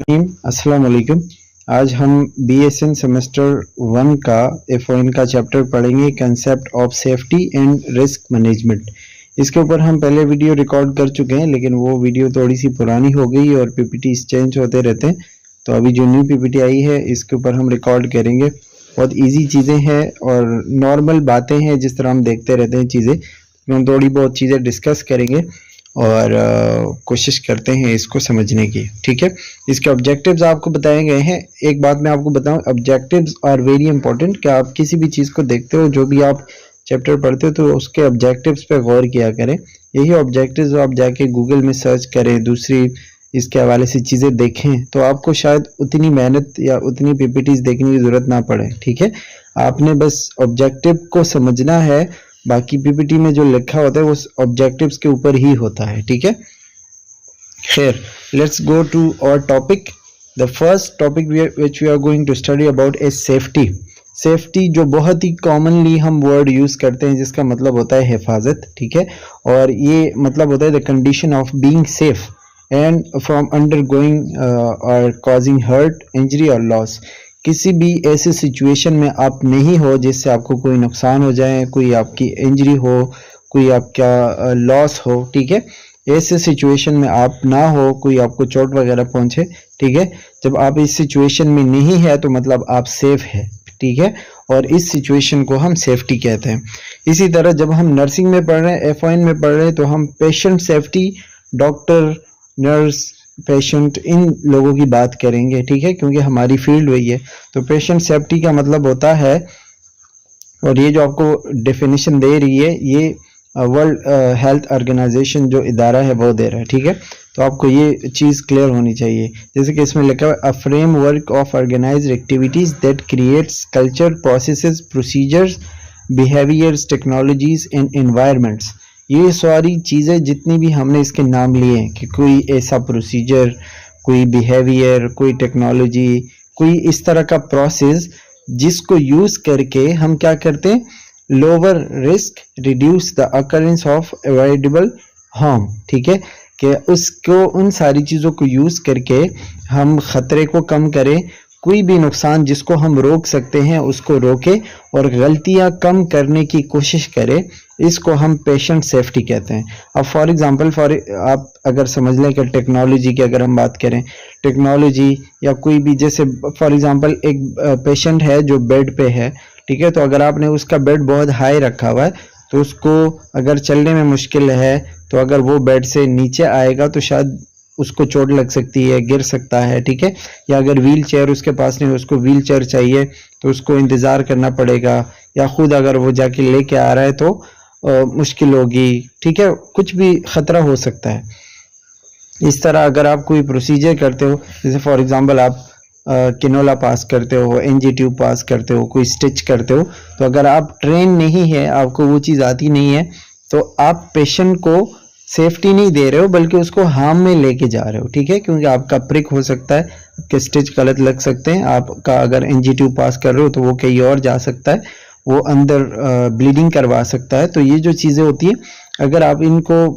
अस्सलाम वालेकुम। आज हम BSN सेमेस्टर 1 का F1 का चैप्टर पढ़ेंगे, concept of safety and risk management. इसके ऊपर हम पहले वीडियो रिकॉर्ड कर चुके हैं, लेकिन वो वीडियो थोड़ी सी पुरानी हो गई और PPTs चेंज होते रहते हैं। तो अभी जो न्यू PPT आई है इसके ऊपर हम रिकॉर्ड करेंगे। बहुत इजी चीज़ें हैं और नॉर्मल बातें हैं, जिस तरह हम देखते रहते हैं चीज़ें, हम थोड़ी बहुत चीज़ें डिस्कस करेंगे और कोशिश करते हैं इसको समझने की। ठीक है, इसके ऑब्जेक्टिव्स आपको बताए गए हैं। एक बात मैं आपको बताऊं, ऑब्जेक्टिव्स आर वेरी इंपॉर्टेंट। कि आप किसी भी चीज़ को देखते हो, जो भी आप चैप्टर पढ़ते हो, तो उसके ऑब्जेक्टिव्स पे गौर किया करें। यही ऑब्जेक्टिव्स आप जाके गूगल में सर्च करें, दूसरी इसके हवाले से चीज़ें देखें, तो आपको शायद उतनी मेहनत या उतनी PPTs देखने की ज़रूरत ना पड़े। ठीक है, आपने बस ऑब्जेक्टिव को समझना है, बाकी PPT में जो लिखा होता है वो ऑब्जेक्टिव्स के ऊपर ही होता है। ठीक है, खैर, let's go to our topic. The first topic which we are going to study about is safety। Safety जो बहुत ही कॉमनली हम वर्ड यूज करते हैं, जिसका मतलब होता है हिफाजत। ठीक है, और ये मतलब होता है the condition of being safe and from undergoing और कॉजिंग हर्ट, इंजरी और लॉस। किसी भी ऐसे सिचुएशन में आप नहीं हो जिससे आपको कोई नुकसान हो जाए, कोई आपकी इंजरी हो, कोई आपका लॉस हो। ठीक है, ऐसे सिचुएशन में आप ना हो, कोई आपको चोट वगैरह पहुंचे। ठीक है, जब आप इस सिचुएशन में नहीं है तो मतलब आप सेफ है। ठीक है, और इस सिचुएशन को हम सेफ्टी कहते हैं। इसी तरह जब हम नर्सिंग में पढ़ रहे हैं, F1 में पढ़ रहे हैं, तो हम patient safety, doctor, nurse, patient, इन लोगों की बात करेंगे। ठीक है, क्योंकि हमारी फील्ड वही है। तो पेशेंट सेफ्टी का मतलब होता है, और ये जो आपको डेफिनेशन दे रही है, ये वर्ल्ड हेल्थ ऑर्गेनाइजेशन जो इदारा है वो दे रहा है। ठीक है, तो आपको ये चीज़ क्लियर होनी चाहिए। जैसे कि इसमें लिखा है a framework of organised activities that creates culture, processes, procedures, behaviours, technologies and environments. ये सारी चीज़ें जितनी भी हमने इसके नाम लिए हैं, कि कोई ऐसा प्रोसीजर, कोई बिहेवियर, कोई टेक्नोलॉजी, कोई इस तरह का प्रोसेस जिसको यूज करके हम क्या करते हैं, lower risk, reduce the occurrence of avoidable harm. ठीक है, कि उसको, उन सारी चीज़ों को यूज करके हम खतरे को कम करें, कोई भी नुकसान जिसको हम रोक सकते हैं उसको रोके और गलतियां कम करने की कोशिश करें। इसको हम पेशेंट सेफ्टी कहते हैं। अब फॉर एग्जांपल, आप अगर समझ लें कि टेक्नोलॉजी की अगर हम बात करें, टेक्नोलॉजी या कोई भी, जैसे फॉर एग्जांपल एक पेशेंट है जो बेड पे है। ठीक है, तो अगर आपने उसका बेड बहुत हाई रखा हुआ है, तो उसको अगर चलने में मुश्किल है, तो अगर वो बेड से नीचे आएगा तो शायद उसको चोट लग सकती है, गिर सकता है। ठीक है, या अगर व्हील चेयर उसके पास नहीं, उसको व्हील चेयर चाहिए तो उसको इंतज़ार करना पड़ेगा, या खुद अगर वो जाके लेके आ रहा है तो मुश्किल होगी। ठीक है, कुछ भी खतरा हो सकता है। इस तरह अगर आप कोई प्रोसीजर करते हो, जैसे फॉर एग्जांपल आप किनोला पास करते हो, NG ट्यूब पास करते हो, कोई स्टिच करते हो, तो अगर आप ट्रेन नहीं है, आपको वो चीज़ आती नहीं है, तो आप पेशेंट को सेफ्टी नहीं दे रहे हो, बल्कि उसको हार्म में लेके जा रहे हो। ठीक है, क्योंकि आपका प्रिक हो सकता है, आपके स्टिच गलत लग सकते हैं, आपका अगर NG ट्यूब पास कर रहे हो तो वो कहीं और जा सकता है, वो अंदर ब्लीडिंग करवा सकता है। तो ये जो चीज़ें होती हैं, अगर आप इनको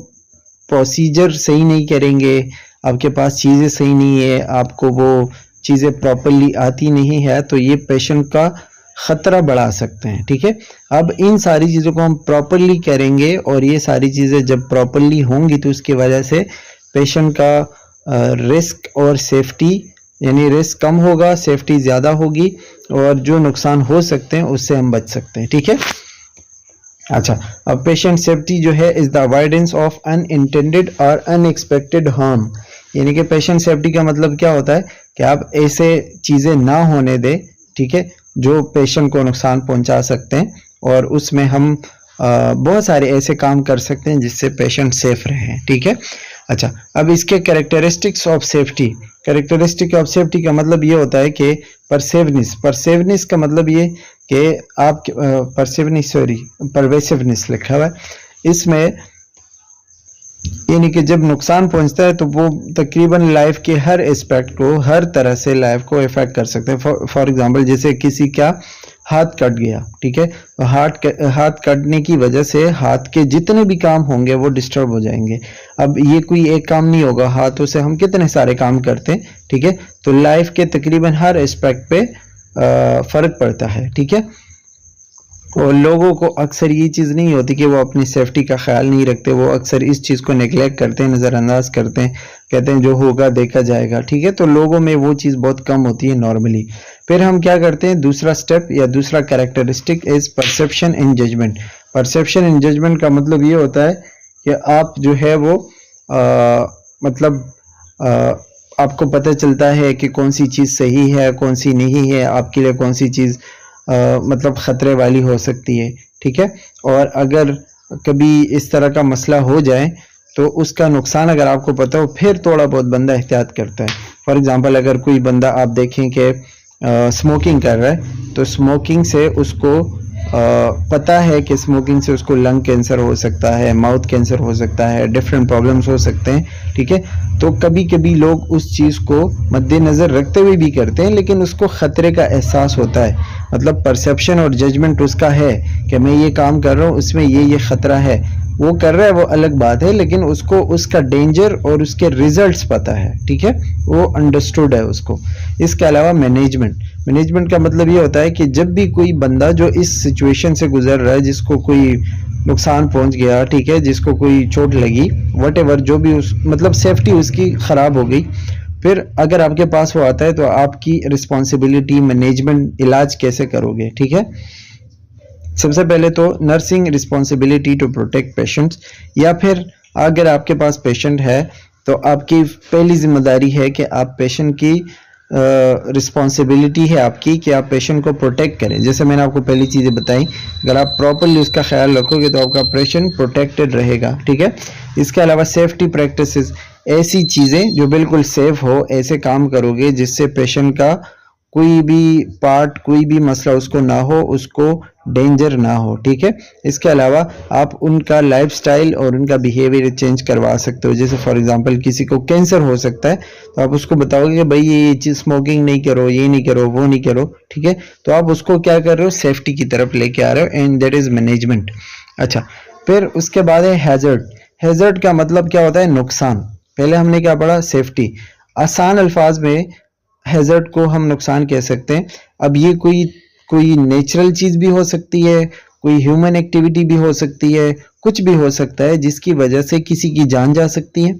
प्रोसीजर सही नहीं करेंगे, आपके पास चीज़ें सही नहीं है, आपको वो चीज़ें प्रॉपरली आती नहीं है, तो ये पेशेंट का खतरा बढ़ा सकते हैं। ठीक है, अब इन सारी चीज़ों को हम प्रॉपरली करेंगे, और ये सारी चीज़ें जब प्रॉपरली होंगी तो उसकी वजह से पेशेंट का रिस्क और सेफ्टी, यानी रिस्क कम होगा, सेफ्टी ज़्यादा होगी, और जो नुकसान हो सकते हैं उससे हम बच सकते हैं। ठीक है, अच्छा, अब पेशेंट सेफ्टी जो है is the avoidance of unintended और अनएक्सपेक्टेड हार्म। यानी कि पेशेंट सेफ्टी का मतलब क्या होता है, कि आप ऐसे चीज़ें ना होने दें, ठीक है, जो पेशेंट को नुकसान पहुंचा सकते हैं, और उसमें हम बहुत सारे ऐसे काम कर सकते हैं जिससे पेशेंट सेफ रहे। ठीक है, अच्छा, अब इसके characteristics of safety. Characteristic of safety का मतलब ये होता है कि परसेवनेस। परसेवनेस का मतलब ये कि आप परवेसिवनेस लिखा हुआ है इसमें, यानी कि जब नुकसान पहुंचता है तो वो तकरीबन लाइफ के हर एस्पेक्ट को, हर तरह से लाइफ को इफेक्ट कर सकते हैं। फॉर एग्जांपल, जैसे किसी का हाथ कट गया, ठीक है, तो हाथ कटने की वजह से हाथ के जितने भी काम होंगे वो डिस्टर्ब हो जाएंगे। अब ये कोई एक काम नहीं होगा, हाथों से हम कितने सारे काम करते हैं, ठीक है, तो लाइफ के तकरीबन हर एस्पेक्ट पे फर्क पड़ता है, ठीक है। और लोगों को अक्सर ये चीज़ नहीं होती कि वो अपनी सेफ्टी का ख्याल नहीं रखते, वो अक्सर इस चीज़ को नेगलेक्ट करते हैं, नज़रअंदाज करते हैं, कहते हैं जो होगा देखा जाएगा, ठीक है, तो लोगों में वो चीज़ बहुत कम होती है नॉर्मली। फिर हम क्या करते हैं, दूसरा स्टेप या दूसरा characteristic is perception in judgement. Perception in judgement का मतलब ये होता है कि आप जो है वो मतलब आपको पता चलता है कि कौन सी चीज़ सही है, कौन सी नहीं है, आपके लिए कौन सी चीज़ मतलब ख़तरे वाली हो सकती है, ठीक है। और अगर कभी इस तरह का मसला हो जाए तो उसका नुकसान अगर आपको पता हो, फिर थोड़ा बहुत बंदा एहतियात करता है। फॉर एग्ज़ाम्पल अगर कोई बंदा आप देखें कि स्मोकिंग कर रहा है, तो स्मोकिंग से उसको पता है कि स्मोकिंग से उसको लंग कैंसर हो सकता है, माउथ कैंसर हो सकता है, डिफरेंट प्रॉब्लम्स हो सकते हैं, ठीक है। तो कभी कभी लोग उस चीज़ को मद्देनज़र रखते हुए भी करते हैं, लेकिन उसको ख़तरे का एहसास होता है, मतलब परसेप्शन और जजमेंट उसका है कि मैं ये काम कर रहा हूँ, उसमें ये ख़तरा है, वो कर रहा है वो अलग बात है, लेकिन उसको उसका डेंजर और उसके रिजल्ट्स पता है, ठीक है, वो अंडरस्टूड है उसको। इसके अलावा मैनेजमेंट का मतलब ये होता है कि जब भी कोई बंदा जो इस सिचुएशन से गुजर रहा है, जिसको कोई नुकसान पहुंच गया, ठीक है, जिसको कोई चोट लगी, वट जो भी उस मतलब सेफ्टी उसकी ख़राब हो गई, फिर अगर आपके पास वो आता है तो आपकी रिस्पॉन्सिबिलिटी मैनेजमेंट, इलाज कैसे करोगे, ठीक है। सबसे पहले तो nursing responsibility to protect patients, या फिर अगर आपके पास पेशेंट है तो आपकी पहली जिम्मेदारी है कि आप पेशेंट की रिस्पॉन्सिबिलिटी है आपकी कि आप पेशेंट को प्रोटेक्ट करें। जैसे मैंने आपको पहली चीज़ें बताई, अगर आप प्रॉपरली उसका ख्याल रखोगे तो आपका पेशेंट प्रोटेक्टेड रहेगा, ठीक है। इसके अलावा सेफ्टी प्रैक्टिसेस, ऐसी चीज़ें जो बिल्कुल सेफ हो, ऐसे काम करोगे जिससे पेशेंट का कोई भी पार्ट, कोई भी मसला उसको ना हो, उसको डेंजर ना हो, ठीक है। इसके अलावा आप उनका लाइफस्टाइल और उनका बिहेवियर चेंज करवा सकते हो। जैसे फॉर एग्जांपल किसी को कैंसर हो सकता है, तो आप उसको बताओगे कि भाई ये चीज़ स्मोकिंग नहीं करो, ये नहीं करो, वो नहीं करो, ठीक है, तो आप उसको क्या कर रहे हो, सेफ्टी की तरफ लेके आ रहे हो, एंड दैट इज मैनेजमेंट। अच्छा, फिर उसके बाद है हैजर्ड। हैजर्ड का मतलब क्या होता है, नुकसान। पहले हमने क्या पढ़ा, सेफ्टी। आसान अल्फाज में हैजर्ड को हम नुकसान कह सकते हैं। अब ये कोई नेचुरल चीज़ भी हो सकती है, कोई ह्यूमन एक्टिविटी भी हो सकती है, कुछ भी हो सकता है जिसकी वजह से किसी की जान जा सकती है,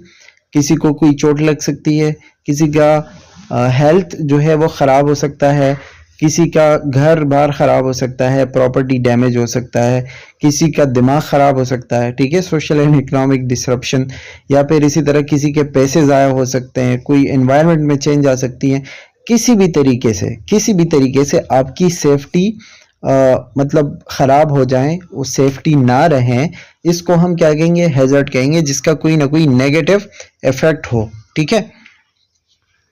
किसी को कोई चोट लग सकती है, किसी का हेल्थ जो है वो ख़राब हो सकता है, किसी का घर बार ख़राब हो सकता है, प्रॉपर्टी डैमेज हो सकता है, किसी का दिमाग ख़राब हो सकता है, ठीक है, सोशल एंड इकोनॉमिक डिसरप्शन, या फिर इसी तरह किसी के पैसे ज़ाया हो सकते हैं, कोई एनवायरनमेंट में चेंज आ सकती है। किसी भी तरीके से आपकी सेफ्टी मतलब ख़राब हो जाए, वो सेफ्टी ना रहें, इसको हम क्या कहेंगे, हैजर्ड कहेंगे, जिसका कोई ना कोई नेगेटिव इफेक्ट हो, ठीक है।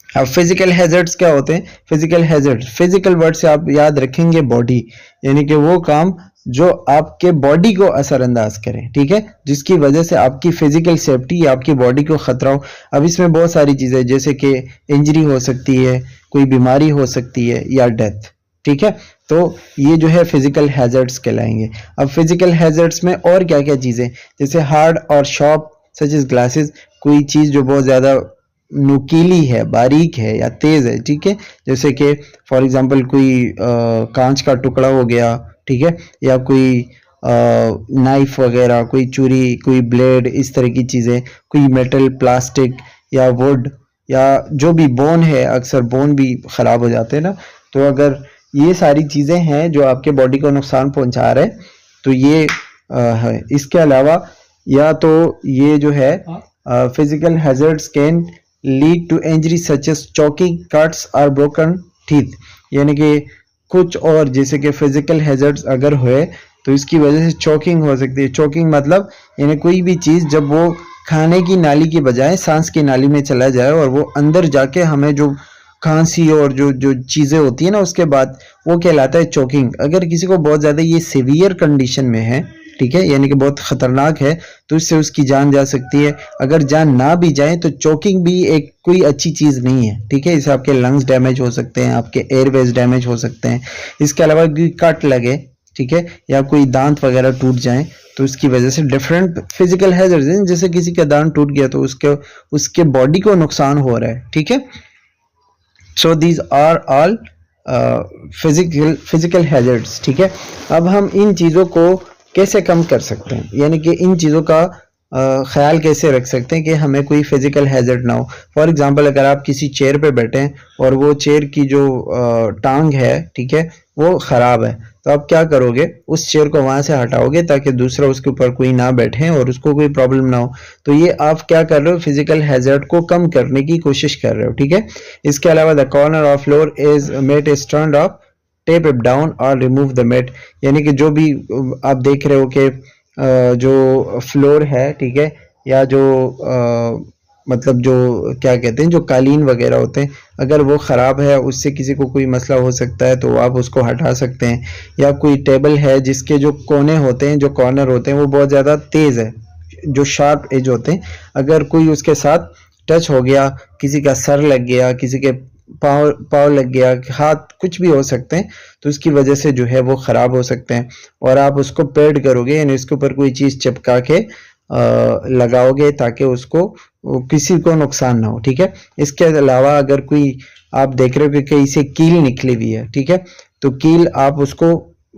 अब फिजिकल हैजर्ड्स क्या होते हैं, फिजिकल वर्ड से आप याद रखेंगे बॉडी, यानी कि वो काम जो आपके बॉडी को असरअंदाज करें, ठीक है, जिसकी वजह से आपकी फिजिकल सेफ्टी या आपकी बॉडी को खतरा हो। अब इसमें बहुत सारी चीजें, जैसे कि इंजरी हो सकती है, कोई बीमारी हो सकती है, या डेथ, ठीक है, तो ये जो है फिजिकल हैजर्ड्स कहलाएंगे। अब फिजिकल हैजर्ड्स में और क्या क्या चीजें, जैसे हार्ड और शॉर्प सच इज ग्लासेस, कोई चीज जो बहुत ज्यादा नुकीली है, बारीक है या तेज है, ठीक है, जैसे कि फॉर एग्जांपल कोई कांच का टुकड़ा हो गया, ठीक है, या कोई नाइफ वगैरह, कोई चूरी, कोई ब्लेड, इस तरह की चीज़ें, कोई मेटल, प्लास्टिक या वुड, या जो भी बोन है, अक्सर बोन भी ख़राब हो जाते हैं ना, तो अगर ये सारी चीज़ें हैं जो आपके बॉडी को नुकसान पहुंचा रहे, तो ये है। इसके अलावा या तो ये जो है physical hazards can lead to injury such as choking, cuts और ब्रोकन टीथ, यानी कि कुछ और, जैसे कि फिजिकल हैजर्ड्स अगर हुए तो इसकी वजह से चोकिंग हो सकती है। चोकिंग मतलब यानी कोई भी चीज़ जब वो खाने की नाली की बजाय सांस की नाली में चला जाए और वो अंदर जाके हमें जो खांसी और जो जो चीज़ें होती है ना उसके बाद, वो कहलाता है चोकिंग। अगर किसी को बहुत ज़्यादा ये सीवियर कंडीशन में है, ठीक है, यानी कि बहुत खतरनाक है, तो इससे उसकी जान जा सकती है। अगर जान ना भी जाए तो चोकिंग भी एक कोई अच्छी चीज नहीं है, ठीक है, इससे आपके लंग्स डैमेज हो सकते हैं, आपके एयरवेज डैमेज हो सकते हैं। इसके अलावा कोई कट लगे, ठीक है, या कोई दांत वगैरह टूट जाए तो उसकी वजह से डिफरेंट फिजिकल हैजर्ड्स हैं, जैसे किसी का दांत टूट गया तो उसके बॉडी को नुकसान हो रहा है, ठीक है। So these are all physical hazards, ठीक है। अब हम इन चीज़ों को कैसे कम कर सकते हैं, यानी कि इन चीज़ों का ख्याल कैसे रख सकते हैं कि हमें कोई फिजिकल हैजर्ड ना हो। फॉर एग्जांपल, अगर आप किसी चेयर पे बैठे हैं और वो चेयर की जो टांग है, ठीक है, वो ख़राब है, तो आप क्या करोगे, उस चेयर को वहां से हटाओगे ताकि दूसरा उसके ऊपर कोई ना बैठे और उसको कोई प्रॉब्लम ना हो। तो ये आप क्या कर रहे हो, फिजिकल हैजर्ड को कम करने की कोशिश कर रहे हो, ठीक है। इसके अलावा the corner of floor is mat is turned off, tape it down और रिमूव द मेट, यानी कि जो भी आप देख रहे हो कि जो फ्लोर है, ठीक है, या जो मतलब जो क्या कहते हैं, जो कालीन वगैरह होते हैं, अगर वो ख़राब है, उससे किसी को कोई मसला हो सकता है, तो आप उसको हटा सकते हैं। या कोई टेबल है जिसके जो कोने होते हैं, जो कॉर्नर होते हैं, वो बहुत ज़्यादा तेज़ है, जो शार्प एज होते हैं, अगर कोई उसके साथ टच हो गया, किसी का सर लग गया, किसी के पाँव लग गया, हाथ, कुछ भी हो सकते हैं, तो उसकी वजह से जो है वो ख़राब हो सकते हैं। और आप उसको पेड करोगे, यानी इसके ऊपर कोई चीज़ चिपका के लगाओगे ताकि उसको किसी को नुकसान ना हो, ठीक है। इसके अलावा अगर कोई आप देख रहे हो कि कहीं से कील निकली हुई है, ठीक है, तो कील आप उसको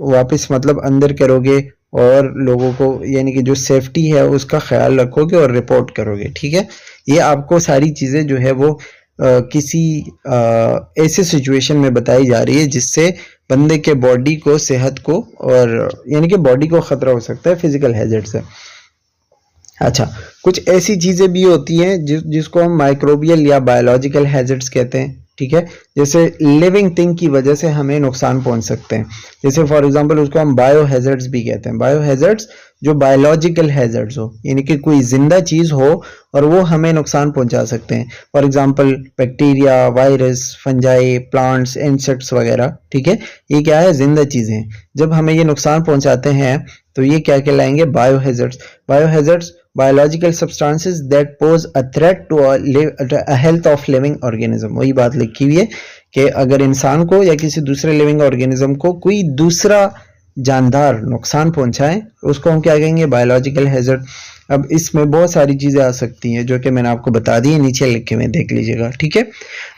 वापस मतलब अंदर करोगे और लोगों को, यानी कि जो सेफ्टी है उसका ख्याल रखोगे और रिपोर्ट करोगे, ठीक है। ये आपको सारी चीज़ें जो है वो किसी ऐसे सिचुएशन में बताई जा रही है जिससे बंदे के बॉडी को, सेहत को, और यानी कि बॉडी को खतरा हो सकता है फिजिकल हैजर्ड से। अच्छा, कुछ ऐसी चीजें भी होती हैं जिसको हम माइक्रोबियल या बायोलॉजिकल हैजर्ड्स कहते हैं, ठीक है, जैसे लिविंग थिंग की वजह से हमें नुकसान पहुंच सकते हैं। जैसे फॉर एग्जांपल उसको हम बायो हैजर्ड्स भी कहते हैं। बायो हैजर्ड्स जो बायोलॉजिकल हैजर्ड्स हो, यानी कि कोई जिंदा चीज हो और वो हमें नुकसान पहुंचा सकते हैं। For example bacteria, virus, fungi, plants, insects वगैरह, ठीक है, ये क्या है, जिंदा चीजें हैं। जब हमें ये नुकसान पहुंचाते हैं तो ये क्या कहलाएंगे, bio hazards. Bio hazards biological substances that pose a threat to a health of living organism। वही बात लिखी हुई है कि अगर इंसान को या किसी दूसरे लिविंग ऑर्गेनिज्म को कोई दूसरा जानदार नुकसान पहुंचाए, उसको हम क्या कहेंगे, बायोलॉजिकल हैजर्ड। अब इसमें बहुत सारी चीजें आ सकती हैं जो कि मैंने आपको बता दी है, नीचे लिखे में देख लीजिएगा, ठीक है।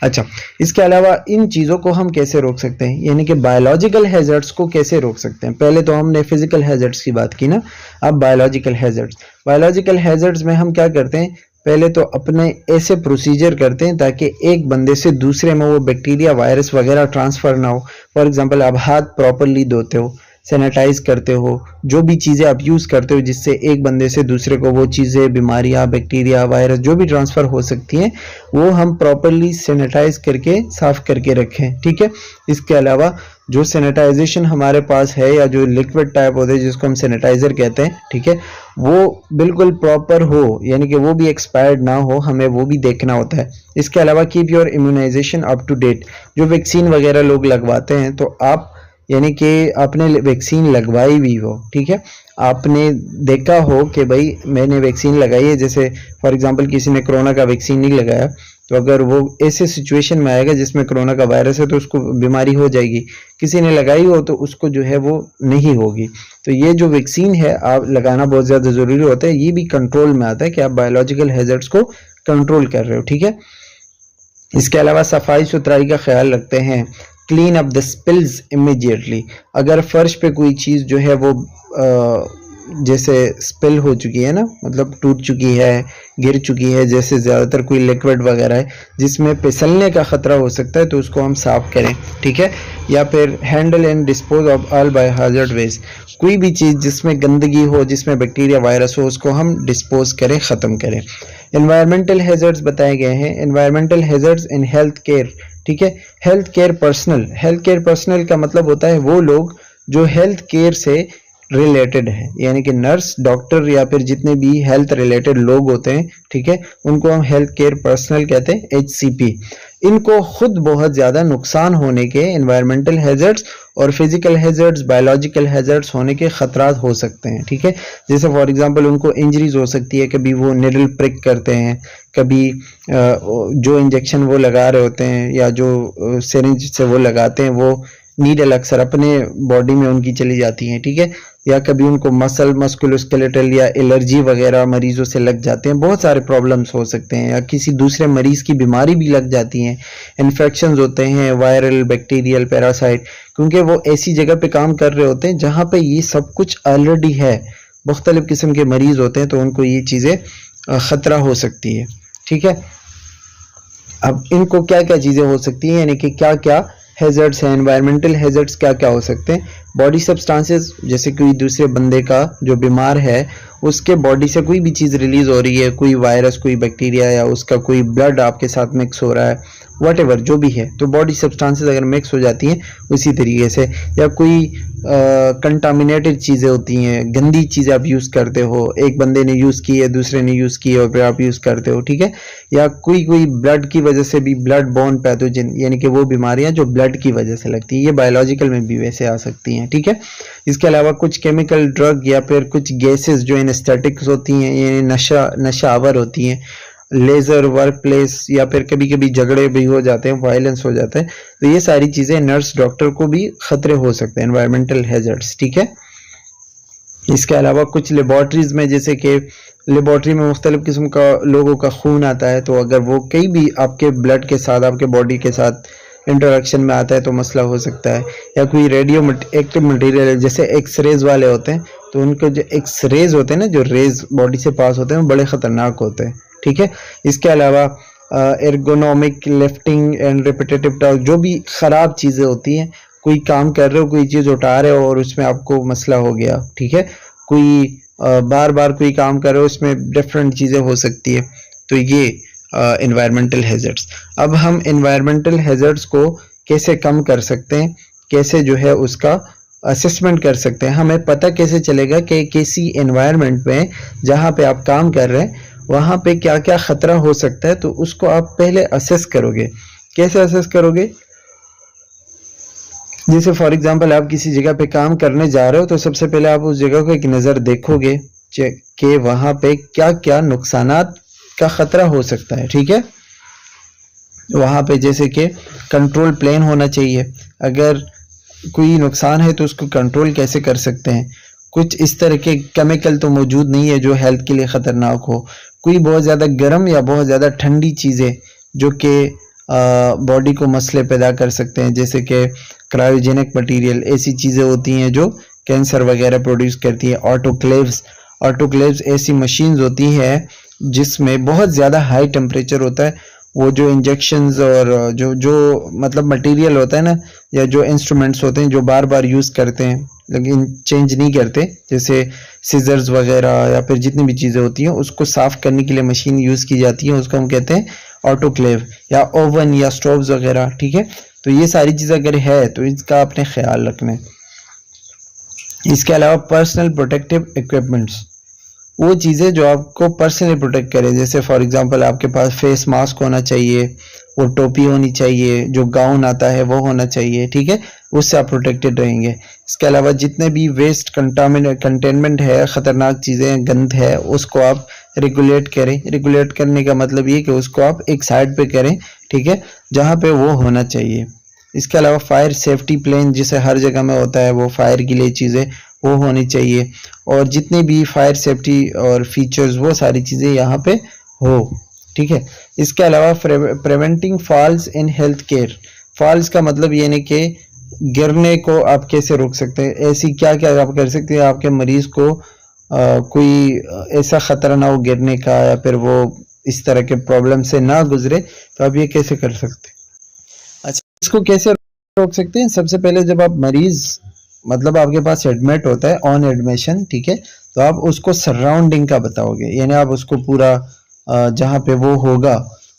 अच्छा, इसके अलावा इन चीजों को हम कैसे रोक सकते हैं, यानी कि बायोलॉजिकल हैजर्ड्स को कैसे रोक सकते हैं। पहले तो हमने फिजिकल हैजर्ड्स की बात की ना, अब बायोलॉजिकल हैजर्ड्स। बायोलॉजिकल हैजर्ड्स में हम क्या करते हैं, पहले तो अपने ऐसे प्रोसीजर करते हैं ताकि एक बंदे से दूसरे में वो बैक्टीरिया, वायरस वगैरह ट्रांसफर ना हो। फॉर एग्जांपल, आप हाथ प्रॉपरली धोते हो, सैनिटाइज करते हो, जो भी चीज़ें आप यूज़ करते हो जिससे एक बंदे से दूसरे को वो चीज़ें, बीमारियां, बैक्टीरिया, वायरस जो भी ट्रांसफ़र हो सकती हैं, वो हम प्रॉपरली सैनिटाइज करके साफ़ करके रखें, ठीक है। इसके अलावा जो सैनिटाइजेशन हमारे पास है या जो लिक्विड टाइप होते हैं जिसको हम सैनिटाइज़र कहते हैं, ठीक है, वो बिल्कुल प्रॉपर हो, यानी कि वो भी एक्सपायर्ड ना हो, हमें वो भी देखना होता है। इसके अलावा keep your immunisation up to date. जो वैक्सीन वगैरह लोग लगवाते हैं तो आप, यानी कि आपने वैक्सीन लगवाई भी हो, ठीक है, आपने देखा हो कि भाई मैंने वैक्सीन लगाई है। जैसे फॉर एग्जांपल किसी ने कोरोना का वैक्सीन नहीं लगाया, तो अगर वो ऐसे सिचुएशन में आएगा जिसमें कोरोना का वायरस है तो उसको बीमारी हो जाएगी। किसी ने लगाई हो तो उसको जो है वो नहीं होगी। तो ये जो वैक्सीन है आप लगाना बहुत ज़्यादा ज़रूरी होता है। ये भी कंट्रोल में आता है कि आप बायोलॉजिकल हैजर्ड्स को कंट्रोल कर रहे हो, ठीक है। इसके अलावा सफाई सुथराई का ख्याल रखते हैं। Clean up the spills immediately. अगर फर्श पे कोई चीज़ जो है वो जैसे स्पिल हो चुकी है ना, मतलब टूट चुकी है, गिर चुकी है, जैसे ज़्यादातर कोई लिक्विड वगैरह है जिसमें फिसलने का ख़तरा हो सकता है, तो उसको हम साफ़ करें, ठीक है। या फिर handle and dispose of all biohazard waste. कोई भी चीज़ जिसमें गंदगी हो, जिसमें बैक्टीरिया, वायरस हो, उसको हम डिस्पोज करें, ख़त्म करें। एनवायरमेंटल हैज़र्ड्स बताए गए हैं। एनवायरमेंटल हैज़र्ड्स इन हेल्थ केयर, ठीक है। Health care personal, health care personal का मतलब होता है वो लोग जो हेल्थ केयर से रिलेटेड है, यानी कि नर्स, डॉक्टर या फिर जितने भी हेल्थ रिलेटेड लोग होते हैं, ठीक है, उनको हम हेल्थ केयर पर्सनल कहते हैं, HCP। इनको खुद बहुत ज़्यादा नुकसान होने के एनवायरमेंटल हैजर्ड्स और फिजिकल हैजर्ड्स, बायोलॉजिकल हैजर्ड्स होने के खतरात हो सकते हैं। ठीक है, जैसे फॉर एग्जांपल उनको इंजरीज हो सकती है, कभी वो निडल प्रिक करते हैं, कभी जो इंजेक्शन वो लगा रहे होते हैं या जो सिरिंज से वो लगाते हैं वो नीडल अक्सर अपने बॉडी में उनकी चली जाती हैं। ठीक है, या कभी उनको मस्कुलोस्केलेटल या एलर्जी वगैरह मरीजों से लग जाते हैं, बहुत सारे प्रॉब्लम्स हो सकते हैं, या किसी दूसरे मरीज की बीमारी भी लग जाती हैं, इन्फेक्शंस होते हैं वायरल, बैक्टीरियल, पैरासाइट, क्योंकि वो ऐसी जगह पे काम कर रहे होते हैं जहाँ पे ये सब कुछ ऑलरेडी है। मुख्तलिफ किस्म के मरीज होते हैं तो उनको ये चीज़ें ख़तरा हो सकती है। ठीक है, अब इनको क्या क्या चीज़ें हो सकती हैं, यानी कि क्या क्या हैजर्ड्स हैं, एनवायरमेंटल हैजर्ड्स क्या क्या हो सकते हैं। बॉडी सब्सटेंसेस, जैसे कोई दूसरे बंदे का जो बीमार है उसके बॉडी से कोई भी चीज़ रिलीज हो रही है, कोई वायरस, कोई बैक्टीरिया, या उसका कोई ब्लड आपके साथ मिक्स हो रहा है, व्हाटएवर जो भी है, तो बॉडी सब्सटेंसेस अगर मिक्स हो जाती हैं उसी तरीके से, या कोई कंटामिनेटेड चीज़ें होती हैं, गंदी चीज़ें आप यूज़ करते हो, एक बंदे ने यूज़ की है, दूसरे ने यूज़ की है और फिर आप यूज़ करते हो। ठीक है, या कोई ब्लड की वजह से भी, ब्लड बोर्न पैथोजन, यानी कि वो बीमारियां जो ब्लड की वजह से लगती है, ये बायोलॉजिकल में भी वैसे आ सकती हैं। ठीक है, इसके अलावा कुछ केमिकल ड्रग या फिर कुछ गैसेस जो एनेस्थेटिक्स होती हैं, ये नशावर होती हैं, लेजर, वर्क प्लेस, या फिर कभी कभी झगड़े भी हो जाते हैं, वायलेंस हो जाता है, तो ये सारी चीज़ें नर्स डॉक्टर को भी खतरे हो सकते हैं, एनवायरमेंटल हैजर्ड्स। ठीक है, इसके अलावा कुछ लेबॉर्ट्रीज में, जैसे कि लेबॉर्ट्री में मुख्तलिफ किस्म का लोगों का खून आता है, तो अगर वो कहीं भी आपके ब्लड के साथ, आपके बॉडी के साथ इंटरेक्शन में आता है तो मसला हो सकता है। या कोई रेडियो एक्टिव मटेरियल है, जैसे एक्सरेज वाले होते हैं, तो उनको जो एक्सरेज होते हैं ना, जो रेज बॉडी से पास होते हैं, वो बड़े ख़तरनाक होते हैं। ठीक है, इसके अलावा ergonomic, lifting and repetitive task, जो भी ख़राब चीज़ें होती हैं, कोई काम कर रहे हो, कोई चीज़ उठा रहे हो और उसमें आपको मसला हो गया। ठीक है, कोई बार बार कोई काम कर रहे हो, उसमें डिफरेंट चीज़ें हो सकती है, तो ये एनवायरमेंटल हैजर्ड्स। अब हम एनवायरमेंटल हैजर्ड्स को कैसे कम कर सकते हैं, कैसे जो है उसका असेसमेंट कर सकते हैं, हमें पता कैसे चलेगा कि किसी एनवायरनमेंट में जहाँ पे आप काम कर रहे हैं वहाँ पे क्या क्या ख़तरा हो सकता है, तो उसको आप पहले असेस करोगे। कैसे असेस करोगे, जैसे फॉर एग्जांपल आप किसी जगह पे काम करने जा रहे हो, तो सबसे पहले आप उस जगह को एक नज़र देखोगे कि वहाँ पे क्या क्या नुकसानात का ख़तरा हो सकता है। ठीक है, वहाँ पे जैसे कि कंट्रोल प्लेन होना चाहिए, अगर कोई नुकसान है तो उसको कंट्रोल कैसे कर सकते हैं। कुछ इस तरह के केमिकल तो मौजूद नहीं है जो हेल्थ के लिए ख़तरनाक हो, कोई बहुत ज़्यादा गर्म या बहुत ज़्यादा ठंडी चीज़ें जो कि बॉडी को मसले पैदा कर सकते हैं, जैसे कि क्रायोजेनिक मटेरियल, ऐसी चीज़ें होती हैं जो कैंसर वगैरह प्रोड्यूस करती है। ऑटोक्लेव्स ऐसी मशीन्स होती हैं जिसमें बहुत ज़्यादा हाई टेम्परेचर होता है, वो जो इंजेक्शंस और जो मतलब मटेरियल होता है ना, या जो इंस्ट्रूमेंट्स होते हैं जो बार बार यूज़ करते हैं लेकिन चेंज नहीं करते, जैसे सीजर्स वगैरह या फिर जितनी भी चीज़ें होती हैं, उसको साफ़ करने के लिए मशीन यूज़ की जाती है, उसको हम कहते हैं ऑटोक्लेव, या ओवन या स्टोव्स वगैरह। ठीक है, तो ये सारी चीज़ अगर है तो इसका आपने ख्याल रखना है। इसके अलावा पर्सनल प्रोटेक्टिव इक्विपमेंट्स, वो चीज़ें जो आपको पर्सनली प्रोटेक्ट करें, जैसे फॉर एग्जांपल आपके पास फेस मास्क होना चाहिए, वो टोपी होनी चाहिए, जो गाउन आता है वो होना चाहिए। ठीक है, उससे आप प्रोटेक्टेड रहेंगे। इसके अलावा जितने भी वेस्ट कंटेनमेंट है, ख़तरनाक चीज़ें, गंद है, उसको आप रेगुलेट करें। रेगुलेट करने का मतलब ये कि उसको आप एक साइड पे करें, ठीक है, जहाँ पे वो होना चाहिए। इसके अलावा फायर सेफ्टी प्लान, जिसे हर जगह में होता है, वो फायर के लिए चीज़ें वो होनी चाहिए, और जितनी भी फायर सेफ्टी और फीचर्स वो सारी चीज़ें यहाँ पे हो। ठीक है, इसके अलावा preventing falls in health care, falls का मतलब ये नहीं कि गिरने को आप कैसे रोक सकते हैं, ऐसी क्या क्या आप कर सकते हैं आपके मरीज को कोई ऐसा ख़तरा ना हो गिरने का, या फिर वो इस तरह के प्रॉब्लम से ना गुजरे, तो आप ये कैसे कर सकते हैं। अच्छा, इसको कैसे रोक सकते हैं, सबसे पहले जब आप मरीज मतलब आपके पास एडमिट होता है ऑन एडमिशन, ठीक है, तो आप उसको सराउंडिंग का बताओगे, यानी आप उसको पूरा जहाँ पे वो होगा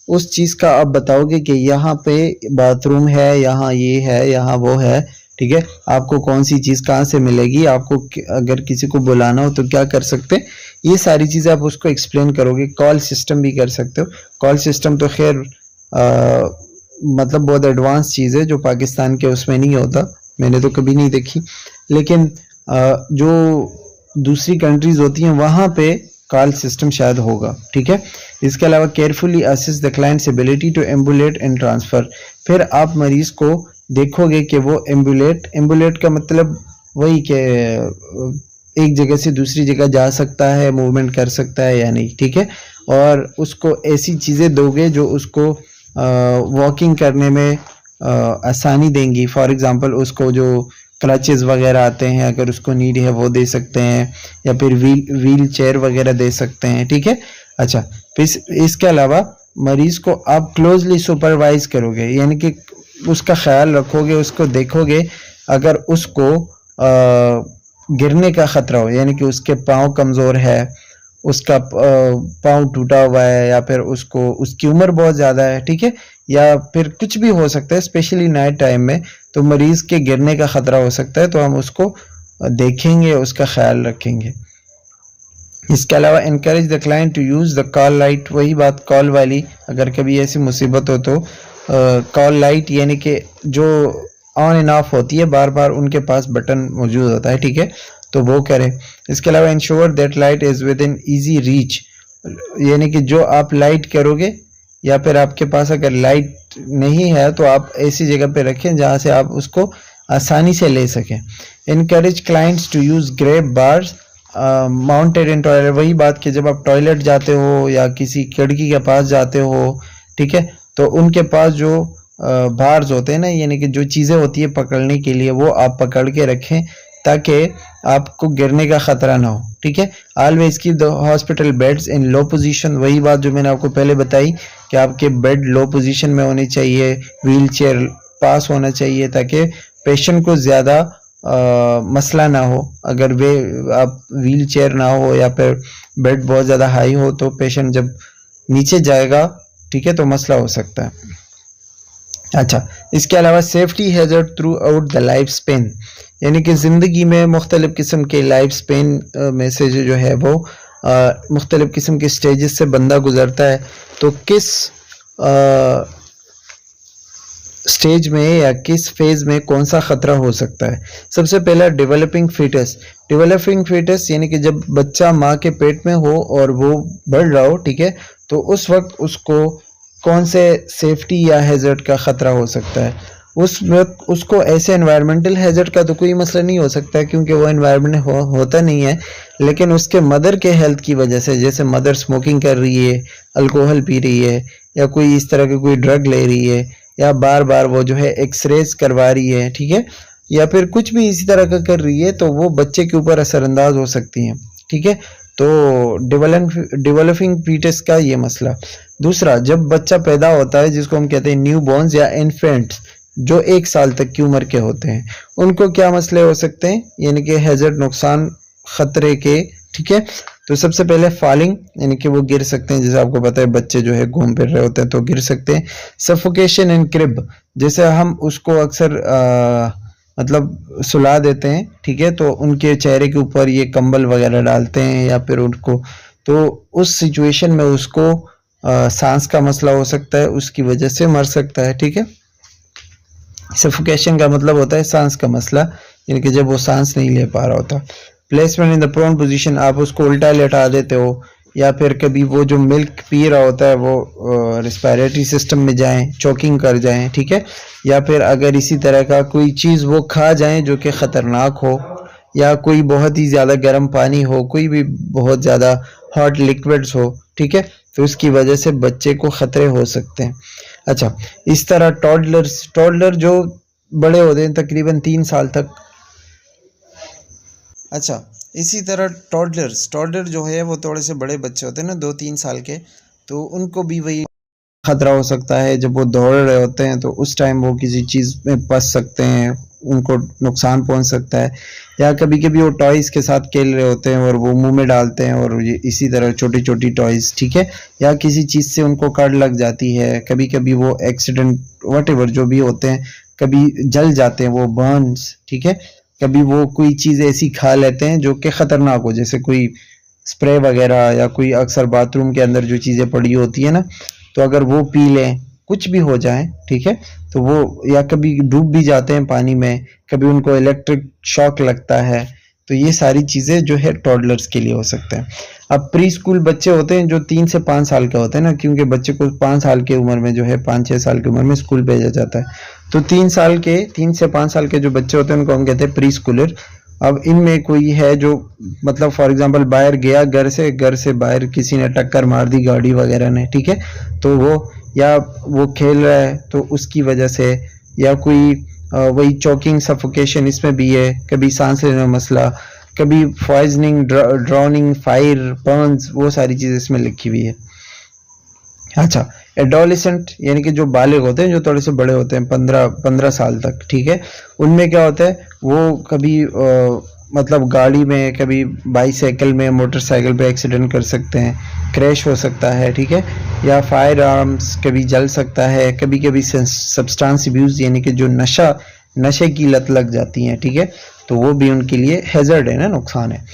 उस चीज़ का आप बताओगे कि यहाँ पे बाथरूम है, यहाँ ये है, यहाँ वो है। ठीक है, आपको कौन सी चीज़ कहाँ से मिलेगी, आपको अगर किसी को बुलाना हो तो क्या कर सकते हैं, ये सारी चीज़ें आप उसको एक्सप्लेन करोगे। कॉल सिस्टम भी कर सकते हो, कॉल सिस्टम तो खैर मतलब बहुत एडवांस चीज़ है जो पाकिस्तान के उसमें नहीं होता, मैंने तो कभी नहीं देखी। लेकिन जो दूसरी कंट्रीज होती हैं वहाँ पे कॉल सिस्टम शायद होगा, ठीक है। इसके अलावा carefully assess the client's ability to ambulate and transfer. फिर आप मरीज को देखोगे कि वो एम्बुलेट का मतलब वही कि एक जगह से दूसरी जगह जा सकता है, मूवमेंट कर सकता है या नहीं, ठीक है। और उसको ऐसी चीज़ें दोगे जो उसको वॉकिंग करने में आसानी देंगी। फॉर एग्जांपल उसको जो क्रचेस वगैरह आते हैं अगर उसको नीड है वो दे सकते हैं, या फिर व्हील चेयर वगैरह दे सकते हैं, ठीक है। अच्छा, फिर इसके अलावा मरीज को आप क्लोजली सुपरवाइज करोगे, यानी कि उसका ख्याल रखोगे, उसको देखोगे। अगर उसको गिरने का खतरा हो, यानी कि उसके पाँव कमज़ोर है, उसका पाँव टूटा हुआ है, या फिर उसको उसकी उम्र बहुत ज़्यादा है, ठीक है, या फिर कुछ भी हो सकता है, स्पेशली नाइट टाइम में तो मरीज़ के गिरने का ख़तरा हो सकता है, तो हम उसको देखेंगे, उसका ख्याल रखेंगे। इसके अलावा encourage the client to use the call light, वही बात कॉल वाली, अगर कभी ऐसी मुसीबत हो तो कॉल लाइट यानी कि जो ऑन एंड ऑफ होती है, बार बार उनके पास बटन मौजूद होता है, ठीक है, तो वो करें। इसके अलावा ensure that light is with in easy reach, यानी कि जो आप लाइट करोगे, या फिर आपके पास अगर लाइट नहीं है तो आप ऐसी जगह पे रखें जहाँ से आप उसको आसानी से ले सकें। Encourage clients to use grab bars mounted in toilet, वही बात कि जब आप टॉयलेट जाते हो या किसी खिड़की के पास जाते हो, ठीक है, तो उनके पास जो बार्स होते हैं ना, यानी कि जो चीज़ें होती है पकड़ने के लिए, वो आप पकड़ के रखें ताकि आपको गिरने का खतरा ना हो, ठीक है। Always keep the hospital beds in low position, वही बात जो मैंने आपको पहले बताई कि आपके बेड लो पोजीशन में होने चाहिए, व्हील चेयर पास होना चाहिए ताकि पेशेंट को ज़्यादा मसला ना हो। अगर वे आप व्हील चेयर ना हो या फिर बेड बहुत ज़्यादा हाई हो तो पेशेंट जब नीचे जाएगा, ठीक है, तो मसला हो सकता है। अच्छा, इसके अलावा safety hazard through out the life span, यानी कि ज़िंदगी में मुख्तलिफ़ किस्म के लाइफ स्पेन में से जो है वो मुख्तलिफ़ किस्म के स्टेजेस से बंदा गुजरता है, तो किस स्टेज में या किस फेज में कौन सा खतरा हो सकता है। सबसे पहला डेवलपिंग फीटस, डेवलपिंग फीटस यानी कि जब बच्चा माँ के पेट में हो और वो बढ़ रहा हो, ठीक है, तो उस वक्त उसको कौन से सेफ्टी या हैजर्ड का खतरा हो सकता है। उस वक्त उसको ऐसे एनवायरमेंटल हैजर्ड का तो कोई मसला नहीं हो सकता क्योंकि वो एनवायरमेंट होता नहीं है, लेकिन उसके मदर के हेल्थ की वजह से, जैसे मदर स्मोकिंग कर रही है, अल्कोहल पी रही है, या कोई इस तरह की कोई ड्रग ले रही है, या बार बार वो जो है एक्सरेज करवा रही है, ठीक है, या फिर कुछ भी इसी तरह का कर रही है, तो वो बच्चे के ऊपर असरअंदाज हो सकती हैं, ठीक है। तो डेवलपिंग फीटस का ये मसला। दूसरा, जब बच्चा पैदा होता है जिसको हम कहते हैं न्यू बॉर्न्स या इन्फेंट्स, जो 1 साल तक की उम्र के होते हैं, उनको क्या मसले हो सकते हैं, यानी कि हैजर्ड, नुकसान, खतरे के, ठीक है। तो सबसे पहले फॉलिंग, यानी कि वो गिर सकते हैं, जैसे आपको पता है बच्चे जो है घूम फिर रहे होते हैं तो गिर सकते हैं। सफोकेशन इन क्रिब, जैसे हम उसको अक्सर मतलब सुला देते हैं, ठीक है, तो उनके चेहरे के ऊपर ये कंबल वगैरह डालते हैं या फिर उनको, तो उस सिचुएशन में उसको सांस का मसला हो सकता है, उसकी वजह से मर सकता है, ठीक है। सफोकेशन का मतलब होता है सांस का मसला, यानी कि जब वो सांस नहीं ले पा रहा होता। Placement in the prone position, आप उसको उल्टा लेटा देते हो, या फिर कभी वो जो मिल्क पी रहा होता है वो रिस्पायरेटरी सिस्टम में जाएं, चोकिंग कर जाएं, ठीक है, या फिर अगर इसी तरह का कोई चीज़ वो खा जाएं जो कि ख़तरनाक हो, या कोई बहुत ही ज़्यादा गर्म पानी हो, कोई भी बहुत ज़्यादा हॉट लिक्विड्स हो, ठीक है, तो उसकी वजह से बच्चे को ख़तरे हो सकते हैं। अच्छा, इस तरह टॉडलर जो बड़े होते हैं तकरीबन 3 साल तक। अच्छा, इसी तरह टॉडलर जो है वो थोड़े से बड़े बच्चे होते हैं ना, 2-3 साल के, तो उनको भी वही खतरा हो सकता है। जब वो दौड़ रहे होते हैं तो उस टाइम वो किसी चीज़ में फंस सकते हैं, उनको नुकसान पहुंच सकता है, या कभी कभी वो टॉयज़ के साथ खेल रहे होते हैं और वो मुंह में डालते हैं, और ये इसी तरह छोटी छोटी टॉयज़, ठीक है, या किसी चीज़ से उनको कड़ लग जाती है, कभी कभी वो एक्सीडेंट व्हाटएवर जो भी होते हैं, कभी जल जाते हैं वो बर्न्स, ठीक है, कभी वो कोई चीज़ ऐसी खा लेते हैं जो कि ख़तरनाक हो, जैसे कोई स्प्रे वगैरह, या कोई अक्सर बाथरूम के अंदर जो चीज़ें पड़ी होती है ना, तो अगर वो पी लें कुछ भी हो जाए, ठीक है, तो वो या कभी डूब भी जाते हैं पानी में, कभी उनको इलेक्ट्रिक शॉक लगता है, तो ये सारी चीज़ें जो है टॉडलर्स के लिए हो सकते हैं। अब प्री स्कूल बच्चे होते हैं जो 3 से 5 साल के होते हैं ना, क्योंकि बच्चे को 5 साल की उम्र में जो है 5-6 साल की उम्र में स्कूल भेजा जाता है, तो 3 से 5 साल के जो बच्चे होते हैं उनको हम कहते हैं प्री स्कूलर। अब इनमें कोई है जो मतलब फॉर एग्जांपल बाहर गया, घर से बाहर किसी ने टक्कर मार दी गाड़ी वगैरह ने, ठीक है, तो वो खेल रहा है तो उसकी वजह से, या कोई वही चोकिंग सफोकेशन इसमें भी है, कभी सांस लेने में मसला, कभी पॉइजनिंग, ड्राउनिंग, फायर, बर्न्स, वो सारी चीज़ें इसमें लिखी हुई है। अच्छा, एडोलेसेंट यानी कि जो बालिग होते हैं, जो थोड़े से बड़े होते हैं 15 साल तक, ठीक है, उनमें क्या होता है वो कभी मतलब गाड़ी में, कभी बाईसाइकिल में, मोटरसाइकिल पे एक्सीडेंट कर सकते हैं, क्रैश हो सकता है, ठीक है, या फायर आर्म्स कभी जल सकता है, कभी कभी सब्सटेंस अब्यूज यानी कि जो नशे की लत लग जाती है, ठीक है, तो वो भी उनके लिए हैजर्ड है ना, नुकसान है।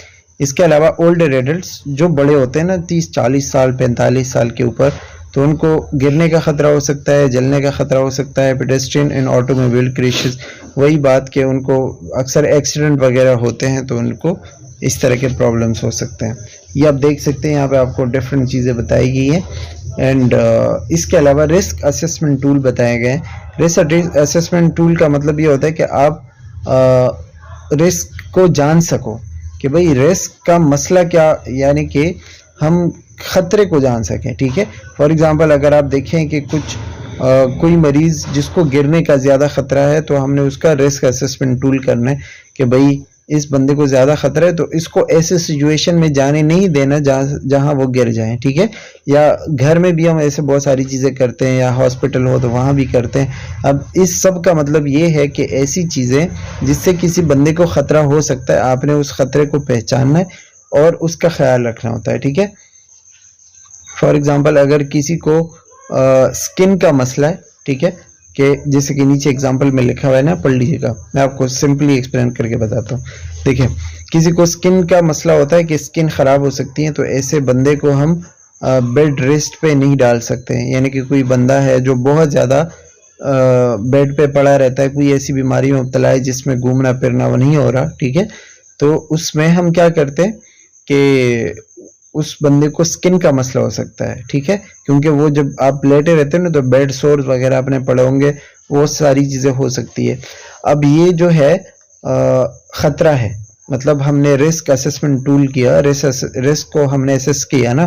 इसके अलावा ओल्डर एडल्ट्स जो बड़े होते हैं ना 30-40 साल 45 साल के ऊपर, तो उनको गिरने का खतरा हो सकता है, जलने का खतरा हो सकता है, पेडेस्ट्रियन एंड ऑटोमोबाइल क्रैशेस, वही बात कि उनको अक्सर एक्सीडेंट वगैरह होते हैं तो उनको इस तरह के प्रॉब्लम्स हो सकते हैं। ये आप देख सकते हैं यहाँ पे आपको डिफरेंट चीज़ें बताई गई हैं। एंड इसके अलावा रिस्क असेसमेंट टूल बताए गए हैं। रिस्क असेसमेंट टूल का मतलब ये होता है कि आप रिस्क को जान सको कि भाई रिस्क का मसला क्या, यानी कि हम खतरे को जान सकें, ठीक है। फॉर एग्जांपल अगर आप देखें कि कोई मरीज जिसको गिरने का ज़्यादा खतरा है, तो हमने उसका रिस्क असेसमेंट टूल करना है कि भाई इस बंदे को ज़्यादा खतरा है तो इसको ऐसे सिचुएशन में जाने नहीं देना जहां वो गिर जाए, ठीक है। या घर में भी हम ऐसे बहुत सारी चीज़ें करते हैं, या हॉस्पिटल हो तो वहां भी करते हैं। अब इस सब का मतलब ये है कि ऐसी चीज़ें जिससे किसी बंदे को खतरा हो सकता है, आपने उस खतरे को पहचानना है और उसका ख्याल रखना होता है, ठीक है। फॉर एग्जाम्पल अगर किसी को स्किन का मसला है, ठीक है, कि जैसे कि नीचे एग्जाम्पल में लिखा हुआ है ना, पढ़ लीजिएगा, मैं आपको सिंपली एक्सप्लेन करके बताता हूँ। देखिए, किसी को स्किन का मसला होता है कि स्किन खराब हो सकती है, तो ऐसे बंदे को हम बेड रेस्ट पे नहीं डाल सकते हैं। यानी कि कोई बंदा है जो बहुत ज़्यादा बेड पे पड़ा रहता है, कोई ऐसी बीमारी में मुब्तला है जिसमें घूमना फिरना वो नहीं हो रहा, ठीक है, तो उसमें हम क्या करते हैं कि उस बंदे को स्किन का मसला हो सकता है, ठीक है, क्योंकि वो जब आप लेटे रहते हैं ना तो बेड सोर्स वगैरह अपने पड़े होंगे, वो सारी चीज़ें हो सकती है। अब ये जो है खतरा है, मतलब हमने रिस्क असेसमेंट टूल किया, रिस्क को हमने असेस किया ना,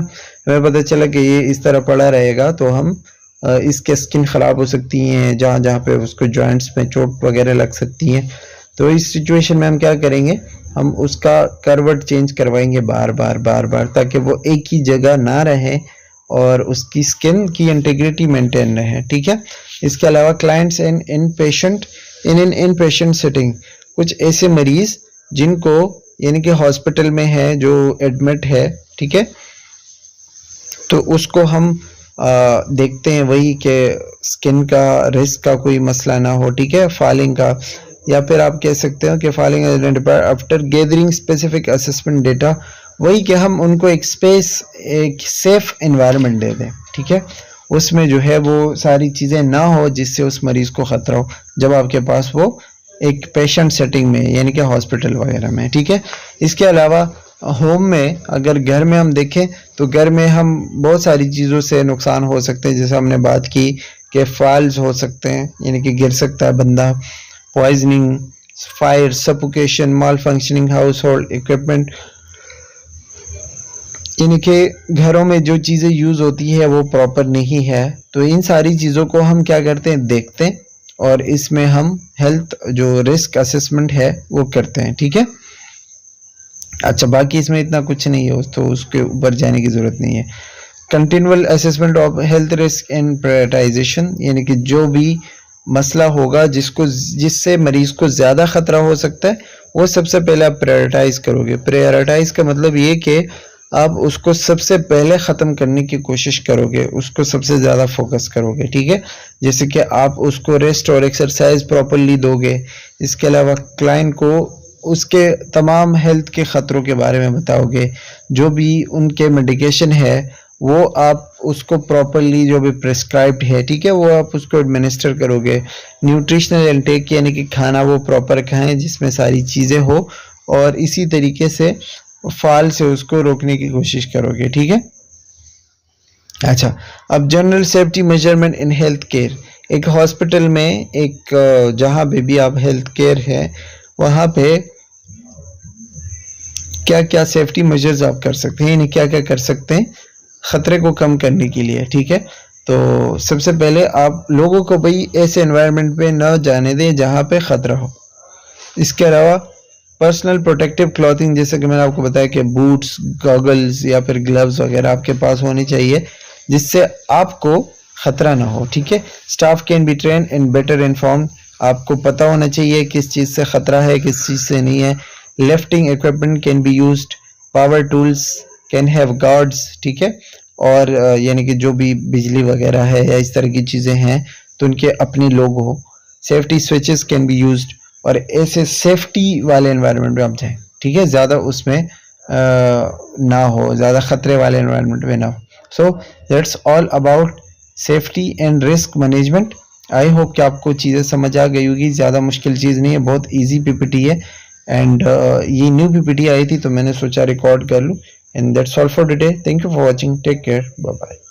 हमें पता चला कि ये इस तरह पड़ा रहेगा तो हम इसके स्किन खराब हो सकती हैं, जहाँ जहाँ पे उसको जॉइंट्स में चोट वगैरह लग सकती हैं। तो इस सिचुएशन में हम क्या करेंगे, हम उसका करवट चेंज करवाएंगे बार बार ताकि वो एक ही जगह ना रहे और उसकी स्किन की इंटीग्रिटी मेंटेन रहे, ठीक है। इसके अलावा क्लाइंट्स इन पेशेंट सेटिंग, कुछ ऐसे मरीज जिनको यानी कि हॉस्पिटल में है, जो एडमिट है, ठीक है, तो उसको हम देखते हैं वही कि स्किन का रिस्क का कोई मसला ना हो, ठीक है, फॉलिंग का, या फिर आप कह सकते हो कि falling identified after gathering specific assessment data, वही कि हम उनको एक सेफ एनवायरनमेंट दे दें, ठीक है, उसमें जो है वो सारी चीज़ें ना हो जिससे उस मरीज को खतरा हो, जब आपके पास वो एक पेशेंट सेटिंग में यानी कि हॉस्पिटल वगैरह में, ठीक है। इसके अलावा होम में, अगर घर में हम देखें तो घर में हम बहुत सारी चीज़ों से नुकसान हो सकते हैं, जैसे हमने बात की कि फॉल्स हो सकते हैं, यानी कि गिर सकता है बंदा, पॉइजनिंग, फायर, सफोकेशन, माल फंक्शनिंग हाउस होल्ड इक्विपमेंट, यानी कि घरों में जो चीज़ें यूज़ होती है वो प्रॉपर नहीं है, तो इन सारी चीज़ों को हम क्या करते हैं, देखते हैं, और इसमें हम हेल्थ जो रिस्क असेसमेंट है वो करते हैं, ठीक है। अच्छा, बाकी इसमें इतना कुछ नहीं है, तो उसके ऊपर जाने की ज़रूरत नहीं है। Continual assessment of health risk and prioritisation, यानी कि जो भी मसला होगा जिससे मरीज को ज़्यादा खतरा हो सकता है, वो सबसे पहले आप प्रायोरिटाइज करोगे। प्रायोरिटाइज का मतलब ये कि आप उसको सबसे पहले ख़त्म करने की कोशिश करोगे, उसको सबसे ज़्यादा फोकस करोगे, ठीक है। जैसे कि आप उसको रेस्ट और एक्सरसाइज प्रॉपरली दोगे। इसके अलावा क्लाइंट को उसके तमाम हेल्थ के ख़तरों के बारे में बताओगे, जो भी उनके मेडिकेशन है वो आप उसको प्रॉपरली जो भी प्रिस्क्राइब्ड है, ठीक है, वो आप उसको एडमिनिस्टर करोगे। न्यूट्रिशनल इंटेक यानी कि खाना वो प्रॉपर खाएं जिसमें सारी चीज़ें हो, और इसी तरीके से फाल से उसको रोकने की कोशिश करोगे, ठीक है। अच्छा, अब जनरल सेफ्टी मेजरमेंट इन हेल्थ केयर। एक हॉस्पिटल में, एक जहाँ पे भी आप हेल्थ केयर है वहाँ पे क्या क्या सेफ्टी मेजर्स आप कर सकते हैं, यानी क्या क्या कर सकते हैं ख़तरे को कम करने के लिए, ठीक है। तो सबसे पहले आप लोगों को भाई ऐसे एनवायरनमेंट पे न जाने दें जहाँ पे ख़तरा हो। इसके अलावा पर्सनल प्रोटेक्टिव क्लॉथिंग, जैसे कि मैंने आपको बताया कि बूट्स, गॉगल्स या फिर ग्लव्स वगैरह आपके पास होने चाहिए जिससे आपको खतरा ना हो, ठीक है। Staff can be train in better inform, आपको पता होना चाहिए किस चीज़ से खतरा है किस चीज़ से नहीं है। Lifting equipment can be used, power tools can have guards, ठीक है। और यानी कि जो भी बिजली वगैरह है या इस तरह की चीज़ें हैं तो उनके अपने लोग हो। Safety switches can be used, और ऐसे सेफ्टी वाले एनवायरनमेंट में आप जाएं, ठीक है, ज़्यादा उसमें ना हो, ज़्यादा ख़तरे वाले एनवायरनमेंट में ना हो। So that's all about safety and risk management. I hope कि आपको चीज़ें समझ आ गई होगी, ज़्यादा मुश्किल चीज़ नहीं है, बहुत इजी पीपीटी है। एंड ये न्यू पीपीटी आई थी तो मैंने सोचा रिकॉर्ड कर लूँ। And that's all for today, thank you for watching, take care, bye bye.